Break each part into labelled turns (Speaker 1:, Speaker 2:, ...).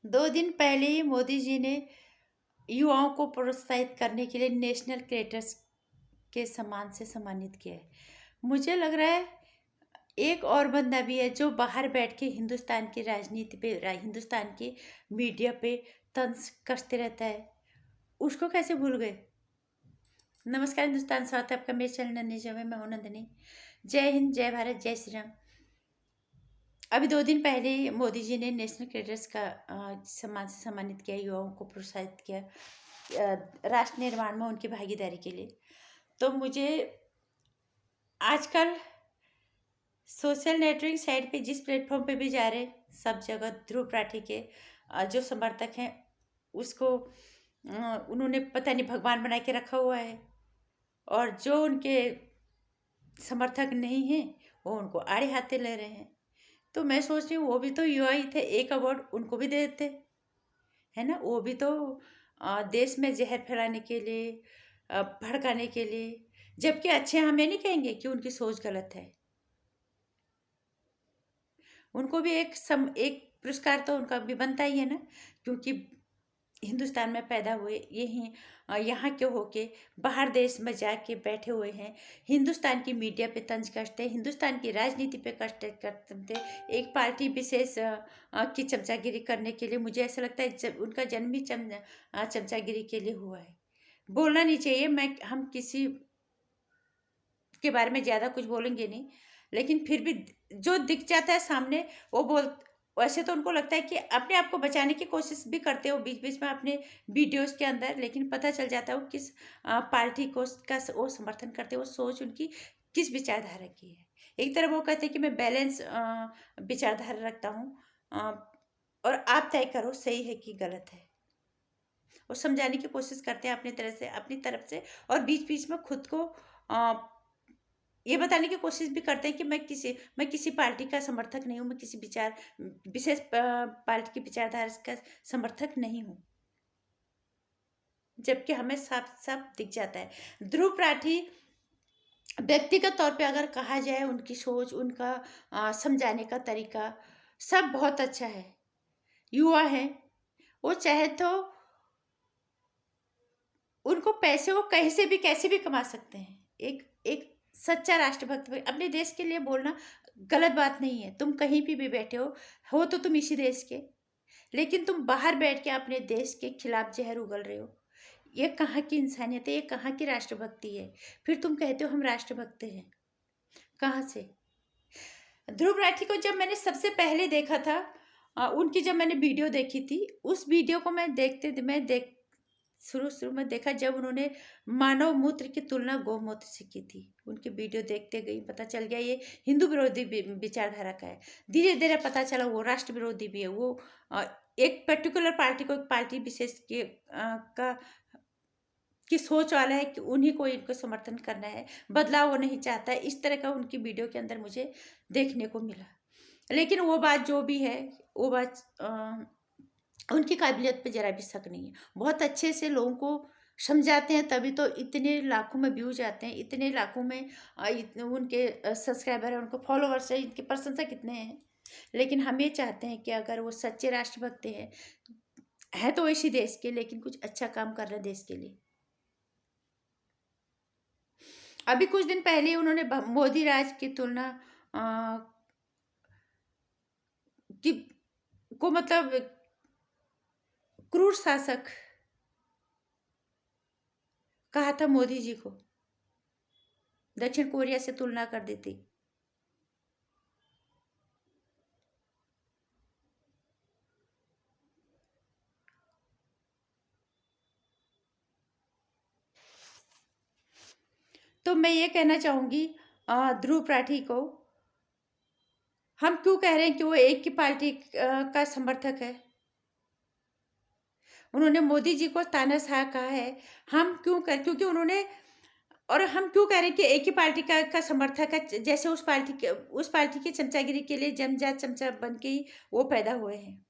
Speaker 1: 2 दिन पहले ही मोदी जी ने युवाओं को प्रोत्साहित करने के लिए नेशनल क्रिएटर्स के सम्मान से सम्मानित किया है। मुझे लग रहा है एक और बंदा भी है जो बाहर बैठ के हिंदुस्तान की राजनीति पे, हिंदुस्तान की मीडिया पे तंज कसते रहता है। उसको कैसे भूल गए? नमस्कार हिंदुस्तान, स्वागत है आपका मेरे चैनल नन्ही में। मैं हूं नंदिनी। जय हिंद, जय भारत, जय श्री राम। अभी 2 दिन पहले ही मोदी जी ने नेशनल क्रिएटर्स का सम्मान से सम्मानित किया, युवाओं को प्रोत्साहित किया राष्ट्र निर्माण में उनकी भागीदारी के लिए। तो मुझे आजकल सोशल नेटवर्किंग साइट पे जिस प्लेटफॉर्म पे भी जा रहे, सब जगह ध्रुव राठी के जो समर्थक हैं उसको उन्होंने पता नहीं भगवान बना के रखा हुआ है, और जो उनके समर्थक नहीं हैं वो उनको आड़े हाथे ले रहे हैं। तो मैं सोच रही हूँ वो भी तो युवा ही थे, एक अवार्ड उनको भी दे देते, है ना। वो भी तो देश में जहर फैलाने के लिए, भड़काने के लिए, जबकि अच्छे हमें नहीं कहेंगे कि उनकी सोच गलत है। उनको भी एक पुरस्कार तो उनका भी बनता ही है ना, क्योंकि हिंदुस्तान में पैदा हुए, यही यहाँ के होके बाहर देश में जाके बैठे हुए हैं, हिंदुस्तान की मीडिया पे तंज कसते हैं, हिंदुस्तान की राजनीति पे कष्ट करते, एक पार्टी विशेष की चमचागिरी करने के लिए। मुझे ऐसा लगता है जब उनका जन्म ही चमचागिरी के लिए हुआ है। बोलना नहीं चाहिए, हम किसी के बारे में ज़्यादा कुछ बोलेंगे नहीं, लेकिन फिर भी जो दिख जाता है सामने वो वैसे तो उनको लगता है कि अपने आप को बचाने की कोशिश भी करते हो बीच बीच में अपने वीडियोस के अंदर, लेकिन पता चल जाता है वो किस पार्टी को का वो समर्थन करते हैं, वो सोच उनकी किस विचारधारा की है। एक तरफ वो कहते हैं कि मैं बैलेंस विचारधारा रखता हूँ, और आप तय करो सही है कि गलत है। वो समझाने की कोशिश करते हैं अपनी तरह से, अपनी तरफ से, और बीच बीच में खुद को ये बताने की कोशिश भी करते हैं कि मैं किसी पार्टी का समर्थक नहीं हूँ, मैं किसी विशेष पार्टी की विचारधारा का समर्थक नहीं हूँ, जबकि हमें साफ साफ दिख जाता है। ध्रुव राठी व्यक्तिगत तौर पे अगर कहा जाए, उनकी सोच, उनका समझाने का तरीका सब बहुत अच्छा है। युवा है, वो चाहे तो उनको पैसे वो कहीं से भी कैसे भी कमा सकते हैं। एक सच्चा राष्ट्रभक्त अपने देश के लिए बोलना गलत बात नहीं है। तुम कहीं भी बैठे हो तो तुम इसी देश के, लेकिन तुम बाहर बैठ के अपने देश के खिलाफ जहर उगल रहे हो। ये कहाँ की इंसानियत है, ये कहाँ की राष्ट्रभक्ति है? फिर तुम कहते हो हम राष्ट्रभक्त हैं, कहाँ से? ध्रुव राठी को जब मैंने सबसे पहले देखा था, उनकी जब मैंने वीडियो देखी थी, उस वीडियो को मैं शुरू में देखा जब उन्होंने मानव मूत्र की तुलना गौमूत्र से की थी। उनकी वीडियो देखते गई, पता चल गया ये हिंदू विरोधी विचारधारा का है। धीरे धीरे पता चला वो राष्ट्र विरोधी भी है। वो एक पर्टिकुलर पार्टी को, एक पार्टी विशेष के का की सोच वाला है कि उन्हीं को इनको समर्थन करना है, बदलाव वो नहीं चाहता है। इस तरह का उनकी वीडियो के अंदर मुझे देखने को मिला। लेकिन वो बात जो भी है, वो बात उनकी काबिलियत पे ज़रा भी शक नहीं है। बहुत अच्छे से लोगों को समझाते हैं, तभी तो इतने लाखों में व्यूज आते हैं, इतने लाखों में उनके सब्सक्राइबर हैं, उनको फॉलोवर्स हैं, इनकी प्रशंसा कितने हैं। लेकिन हम ये चाहते हैं कि अगर वो सच्चे राष्ट्रभक्त हैं, है तो इसी देश के, लेकिन कुछ अच्छा काम कर रहे हैं देश के लिए। अभी कुछ दिन पहले उन्होंने मोदी राज की तुलना की को मतलब क्रूर शासक कहा था मोदी जी को, दक्षिण कोरिया से तुलना कर दी थी। तो मैं ये कहना चाहूँगी ध्रुव राठी को, हम क्यों कह रहे हैं कि वो एक ही पार्टी का समर्थक है? उन्होंने मोदी जी को तानाशाह कहा है। हम क्यों कर क्योंकि उन्होंने, और हम क्यों कह रहे हैं कि एक ही पार्टी का समर्थक है? जैसे उस पार्टी की चमचागिरी के लिए जमजात चमचा बन के ही वो पैदा हुए हैं।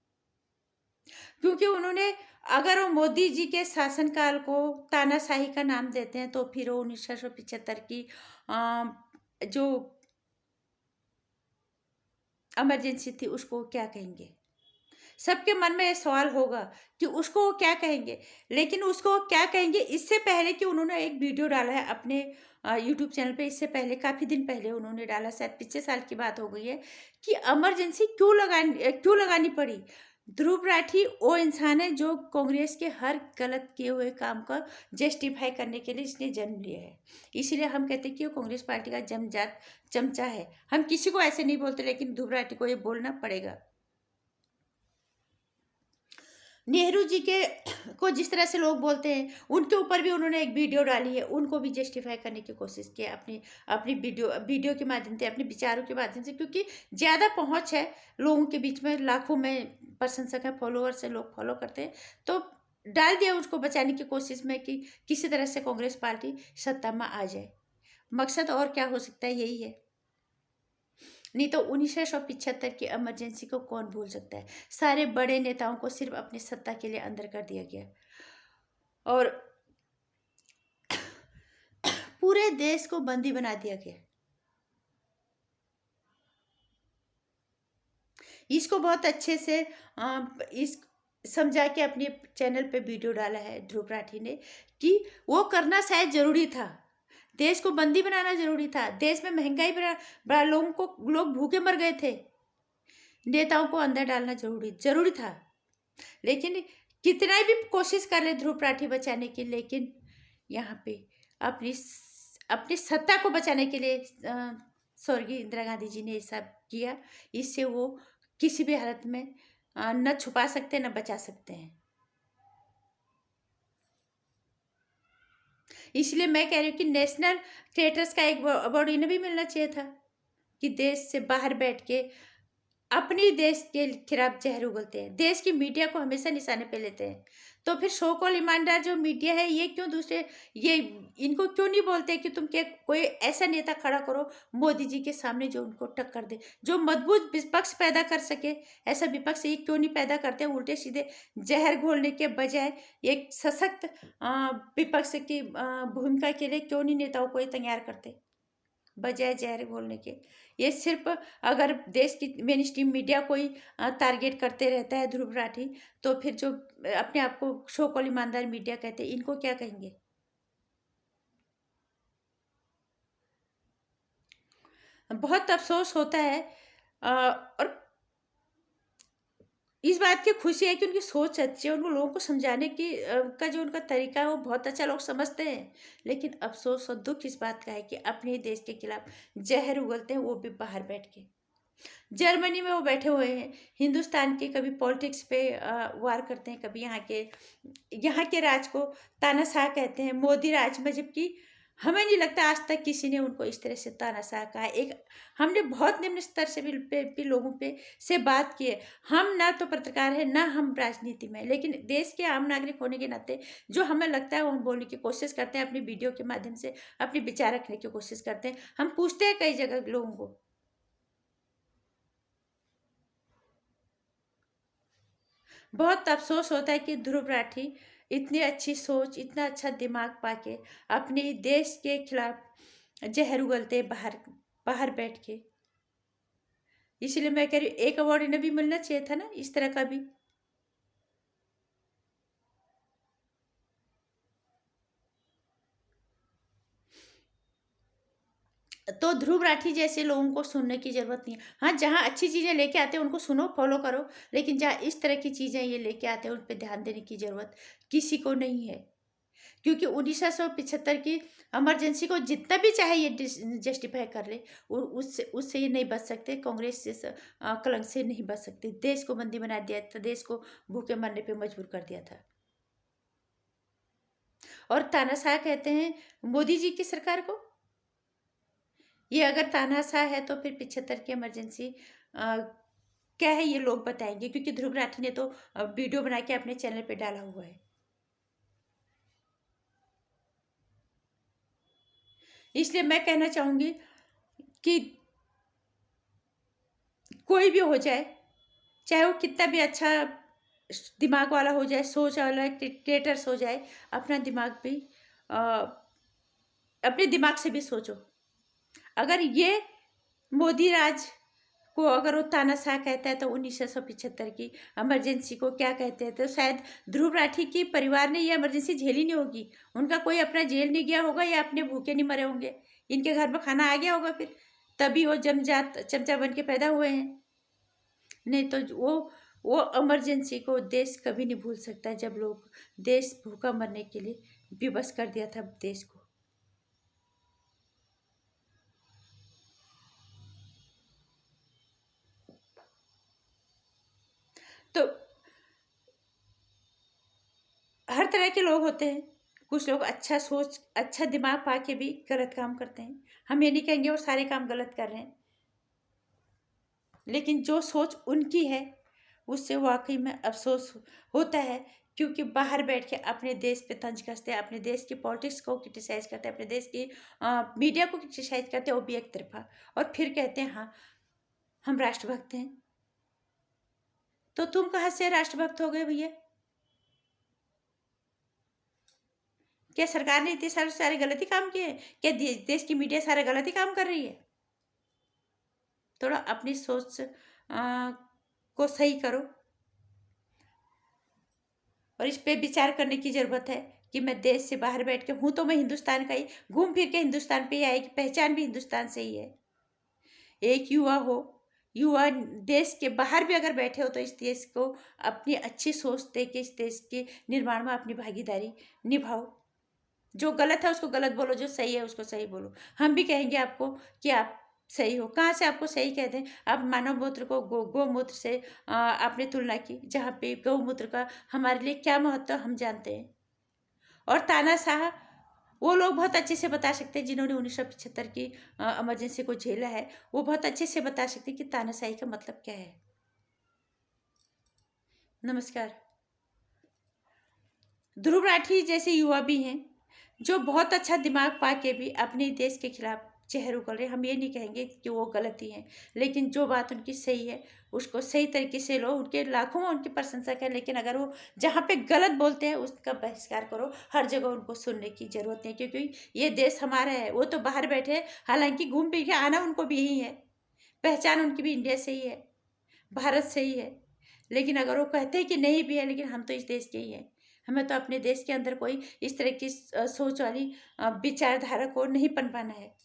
Speaker 1: क्योंकि उन्होंने, अगर वो मोदी जी के शासनकाल को तानाशाही का नाम देते हैं, तो फिर वो 1975 की जो इमरजेंसी थी उसको क्या कहेंगे? सबके मन में ये सवाल होगा कि उसको वो क्या कहेंगे। लेकिन उसको वो क्या कहेंगे, इससे पहले कि उन्होंने एक वीडियो डाला है अपने यूट्यूब चैनल पे, इससे पहले काफ़ी दिन पहले उन्होंने डाला, शायद पिछले साल की बात हो गई है, कि इमरजेंसी क्यों लगानी पड़ी। ध्रुव राठी वो इंसान है जो कांग्रेस के हर गलत किए हुए काम का जस्टिफाई करने के लिए इसने जन्म लिया है। इसीलिए हम कहते हैं कि वो कांग्रेस पार्टी का जमजात चमचा है। हम किसी को ऐसे नहीं बोलते, लेकिन ध्रुव राठी को ये बोलना पड़ेगा। नेहरू जी के को जिस तरह से लोग बोलते हैं, उनके ऊपर भी उन्होंने एक वीडियो डाली है, उनको भी जस्टिफाई करने की कोशिश की है अपनी अपनी वीडियो के माध्यम से, अपने विचारों के माध्यम से, क्योंकि ज़्यादा पहुंच है लोगों के बीच में, लाखों में प्रशंसक है, फॉलोअर्स है, लोग फॉलो करते हैं, तो डाल दिया उसको बचाने की कोशिश में कि किसी तरह से कांग्रेस पार्टी सत्ता में आ जाए। मकसद और क्या हो सकता है, यही है। नहीं तो 1975 की इमरजेंसी को कौन भूल सकता है। सारे बड़े नेताओं को सिर्फ अपनी सत्ता के लिए अंदर कर दिया गया और पूरे देश को बंदी बना दिया गया। इसको बहुत अच्छे से इस समझा के अपने चैनल पे वीडियो डाला है ध्रुव राठी ने, कि वो करना शायद जरूरी था। देश को बंदी बनाना जरूरी था। देश में महंगाई बढ़ा, लोग भूखे मर गए थे। नेताओं को अंदर डालना जरूरी था। लेकिन कितना भी कोशिश कर ले ध्रुव राठी बचाने की, लेकिन यहाँ पे अपनी अपनी सत्ता को बचाने के लिए स्वर्गीय इंदिरा गांधी जी ने ये सब किया। इससे वो किसी भी हालत में न छुपा सकते न बचा सकते हैं। इसलिए मैं कह रही हूँ कि नेशनल क्रिएटर्स का एक अवार्ड इन्हें भी मिलना चाहिए था, कि देश से बाहर बैठ के अपनी देश के खिलाफ जहर उगलते हैं, देश की मीडिया को हमेशा निशाने पे लेते हैं। तो फिर सो कॉल ईमानदार जो मीडिया है, ये क्यों ये इनको क्यों नहीं बोलते कि तुम क्या कोई ऐसा नेता खड़ा करो मोदी जी के सामने जो उनको टक्कर दे, जो मजबूत विपक्ष पैदा कर सके। ऐसा विपक्ष ये क्यों नहीं पैदा करते, उल्टे सीधे जहर घोलने के बजाय एक सशक्त विपक्ष की भूमिका के लिए क्यों नहीं नेताओं को ये तैयार करते, बजाय जहर घोलने के। ये सिर्फ अगर देश की मेन स्ट्रीम मीडिया को ही टारगेट करते रहता है ध्रुव राठी, तो फिर जो अपने आप को शो कॉल ईमानदार मीडिया कहते हैं, इनको क्या कहेंगे। बहुत अफसोस होता है और इस बात की खुशी है कि उनकी सोच अच्छी है, उनको लोगों को समझाने की का जो उनका तरीका है वो बहुत अच्छा लोग समझते हैं। लेकिन अफसोस और दुख इस बात का है कि अपने देश के खिलाफ जहर उगलते हैं, वो भी बाहर बैठ के। जर्मनी में वो बैठे हुए हैं, हिंदुस्तान के कभी पॉलिटिक्स पे वार करते हैं, कभी यहाँ के राज को तानाशाह कहते हैं, मोदी राज में, जबकि हमें नहीं लगता आज तक किसी ने उनको इस तरह से तानाशाह कहा है। एक हमने बहुत निम्न स्तर से भी लोगों पे से बात की है। हम ना तो पत्रकार हैं, ना हम राजनीति में, लेकिन देश के आम नागरिक होने के नाते जो हमें लगता है वो हम बोलने की कोशिश करते हैं, अपनी वीडियो के माध्यम से अपने विचार रखने की कोशिश करते हैं। हम पूछते हैं कई जगह लोगों को। बहुत अफसोस होता है कि ध्रुव राठी इतनी अच्छी सोच, इतना अच्छा दिमाग पाके अपने देश के खिलाफ जहर उगलते बाहर बाहर बैठ के। इसलिए मैं कह रही हूँ एक अवार्ड इन्हें भी मिलना चाहिए था ना, इस तरह का भी। तो ध्रुव राठी जैसे लोगों को सुनने की जरूरत नहीं है। हाँ, जहाँ अच्छी चीज़ें लेके आते हैं उनको सुनो, फॉलो करो, लेकिन जहाँ इस तरह की चीज़ें ये लेके आते हैं उन पर ध्यान देने की जरूरत किसी को नहीं है। क्योंकि 1975 की इमरजेंसी को जितना भी चाहे ये जस्टिफाई कर ले, उससे उससे ये नहीं बच सकते, कांग्रेस से कलंक से नहीं बच सकते। देश को बंदी बना दिया था, देश को भूखे मरने पे मजबूर कर दिया था। और तानाशाह कहते हैं मोदी जी की सरकार को। ये अगर तानाशाह है तो फिर 75 की इमरजेंसी क्या है, ये लोग बताएंगे, क्योंकि ध्रुव राठी ने तो वीडियो बना के अपने चैनल पे डाला हुआ है। इसलिए मैं कहना चाहूंगी कि कोई भी हो जाए, चाहे वो कितना भी अच्छा दिमाग वाला हो जाए, सोच वाला क्रिएटर्स हो जाए, अपना दिमाग भी अपने दिमाग से भी सोचो। अगर ये मोदी राज को अगर वो तानाशाह कहता है तो 1975 की इमरजेंसी को क्या कहते हैं, तो शायद ध्रुव राठी के परिवार ने ये इमरजेंसी झेली नहीं होगी। उनका कोई अपना जेल नहीं गया होगा या अपने भूखे नहीं मरे होंगे, इनके घर में खाना आ गया होगा फिर, तभी वो जमजात चमचा बन के पैदा हुए हैं। नहीं तो वो इमरजेंसी को देश कभी नहीं भूल सकता, जब लोग देश भूखा मरने के लिए विवश कर दिया था देश को। तो हर तरह के लोग होते हैं, कुछ लोग अच्छा सोच अच्छा दिमाग पा के भी गलत काम करते हैं। हम ये नहीं कहेंगे वो सारे काम गलत कर रहे हैं, लेकिन जो सोच उनकी है उससे वाकई में अफसोस होता है, क्योंकि बाहर बैठ के अपने देश पे तंज कसते हैं, अपने देश की पॉलिटिक्स को क्रिटिसाइज करते हैं, अपने देश की मीडिया को क्रिटिसाइज करते हैं, वो भी एक तरफा, और फिर कहते हैं हाँ हम राष्ट्रभक्त हैं। तो तुम कहाँ से राष्ट्रभक्त हो गए भैया? क्या सरकार ने इतने सारे गलत ही काम किए हैं? क्या देश की मीडिया सारा गलत ही काम कर रही है? थोड़ा अपनी सोच को सही करो, और इस पे विचार करने की ज़रूरत है कि मैं देश से बाहर बैठ के हूँ तो मैं हिंदुस्तान का ही, घूम फिर के हिंदुस्तान पे ही आए कि पहचान भी हिंदुस्तान से ही है। एक युवा हो, युवा देश के बाहर भी अगर बैठे हो तो इस देश को अपनी अच्छी सोच दे के इस देश के निर्माण में अपनी भागीदारी निभाओ। जो गलत है उसको गलत बोलो, जो सही है उसको सही बोलो। हम भी कहेंगे आपको कि आप सही हो। कहाँ से आपको सही कहते हैं? आप मानव मूत्र को गौमूत्र से आपने तुलना की, जहाँ पे गौमूत्र का हमारे लिए क्या महत्व हम जानते हैं। और तानाशाह वो लोग बहुत अच्छे से बता सकते हैं जिन्होंने 1975 की इमरजेंसी को झेला है, वो बहुत अच्छे से बता सकते हैं कि तानाशाही का मतलब क्या है। नमस्कार। ध्रुव राठी जैसे युवा भी हैं जो बहुत अच्छा दिमाग पा के भी अपने देश के खिलाफ चेहरे उगल रहे हैं। हम ये नहीं कहेंगे कि वो गलती है, लेकिन जो बात उनकी सही है उसको सही तरीके से लो। उनके लाखों में उनकी प्रशंसक है, लेकिन अगर वो जहाँ पे गलत बोलते हैं उसका बहिष्कार करो। हर जगह उनको सुनने की जरूरत नहीं, क्योंकि ये देश हमारा है। वो तो बाहर बैठे हैं, हालांकि घूम फिर के आना उनको भी यही है, पहचान उनकी भी इंडिया से ही है, भारत से ही है। लेकिन अगर वो कहते हैं कि नहीं भी है, लेकिन हम तो इस देश के ही हैं। हमें तो अपने देश के अंदर कोई इस तरह की सोच वाली विचारधारा को नहीं पनपाना है।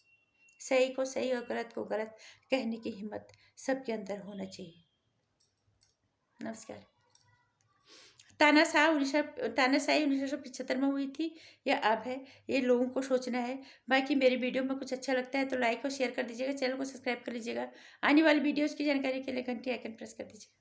Speaker 1: सही को सही और गलत को गलत कहने की हिम्मत सबके अंदर होना चाहिए। नमस्कार। तानाशाही 1975 में हुई थी या अब है, ये लोगों को सोचना है। बाकी मेरी वीडियो में कुछ अच्छा लगता है तो लाइक और शेयर कर दीजिएगा, चैनल को सब्सक्राइब कर लीजिएगा। आने वाली वीडियोज़ की जानकारी के लिए घंटी आइकन प्रेस कर दीजिएगा।